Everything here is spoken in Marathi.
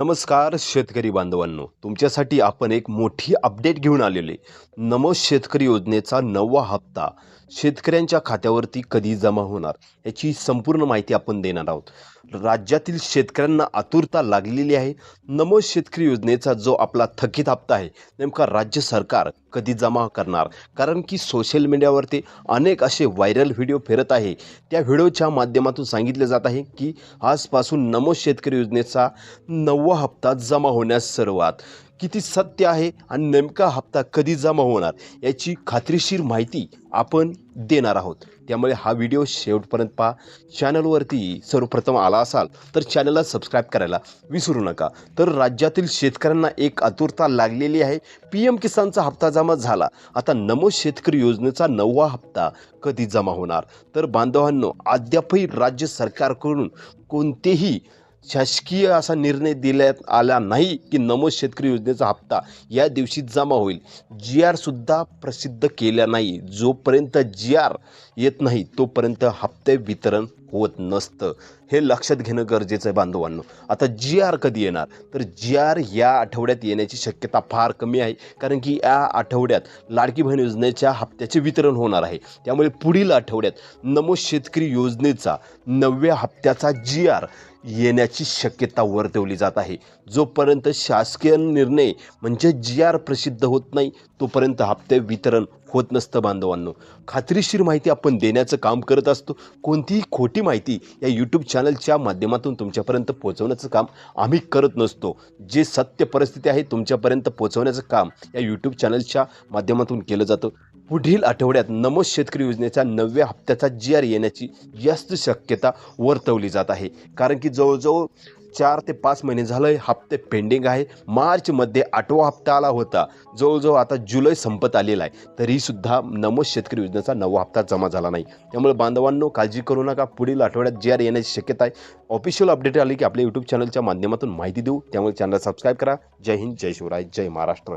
नमस्कार शेतकरी बांधवांनो, तुमच्यासाठी आपण एक मोठी अपडेट घेऊन आलेले. नमो शेतकरी योजनेचा 9वा हप्ता शेतकऱ्यांच्या खात्यावरती कधी जमा होणार याची संपूर्ण माहिती आपण देणार आहोत. राज्यातील शेतकऱ्यांना आतुरता लागलेली आहे. नमो शेतकरी योजनेचा जो आपला थकीत हप्ता आहे, नेमका राज्य सरकार कधी जमा करणार? कारण की सोशल मीडियावरती अनेक असे व्हायरल व्हिडिओ फिरत आहे. त्या व्हिडिओच्या माध्यमातून सांगितले जात आहे की आजपासून नमो शेतकरी योजनेचा 9वा हप्ता जमा होण्यास सुरुवात. किती सत्य आहे आणि नेमका हप्ता कधी जमा होणार याची खात्रीशीर माहिती आपण देणार आहोत. त्यामुळे हा व्हिडिओ शेवटपर्यंत पहा. चॅनलवरती सर्वप्रथम आला असाल तर चॅनलला सबस्क्राईब करायला विसरू नका. तर राज्यातील शेतकऱ्यांना एक आतुरता लागलेली आहे. PM किसानचा हप्ता जमा झाला. आता नमो शेतकरी योजनेचा 9वा हप्ता कधी जमा होणार? तर बांधवांनो, अद्यापही राज्य सरकारकडून कोणतेही शासकीय असा निर्णय देण्यात आला नाही की नमो शेतकरी योजनेचा हप्ता या दिवशी जमा होईल. GR सुद्धा प्रसिद्ध केला नाही. जोपर्यंत GR येत नाही तोपर्यंत हप्ते वितरण होत नसतं. हे लक्षात घेणं गरजेचं आहे बांधवांनो. आता GR कधी येणार? तर GR या आठवड्यात येण्याची शक्यता फार कमी आहे. कारण की या आठवड्यात लाडकी बहीण योजनेच्या हप्त्याचे वितरण होणार आहे. त्यामुळे पुढील आठवड्यात नमो शेतकरी योजनेचा 9व्या हप्त्याचा GR येण्याची शक्यता वर्तवली जात आहे. जोपर्यंत शासकीय निर्णय म्हणजे GR प्रसिद्ध होत नाही तोपर्यंत हप्ते वितरण होत नसतं बांधवांनो. खात्रीशीर माहिती आपण देण्याचं काम करत असतो. कोणतीही खोटी माहिती या यूट्यूब चॅनलच्या माध्यमातून तुमच्यापर्यंत पोहोचवण्याचं काम आम्ही करत नसतो. जे सत्य परिस्थिती आहे तुमच्यापर्यंत पोहोचवण्याचं काम या यूट्यूब चॅनलच्या माध्यमातून केलं जातं. पुढील आठवड्यात नमो शेतकरी योजनेच्या 9व्या हप्त्याचा GR येण्याची जास्त शक्यता वर्तवली जात आहे. कारण की जवळजवळ 4 ते 5 महिने झालं हप्ते पेंडिंग आहे. मार्चमध्ये 8वा हप्ता आला होता. जवळजवळ आता जुलै संपत आलेला आहे. तरीसुद्धा नमो शेतकरी योजनेचा 9वा हप्ता जमा झाला नाही. त्यामुळे बांधवांनो, काळजी करू नका. पुढील आठवड्यात GR येण्याची शक्यता आहे. ऑफिशियल अपडेट आली की आपल्या यूट्यूब चॅनलच्या माध्यमातून माहिती देऊ. त्यामुळे चॅनल सबस्क्राईब करा. जय हिंद, जय शिवराय, जय महाराष्ट्र.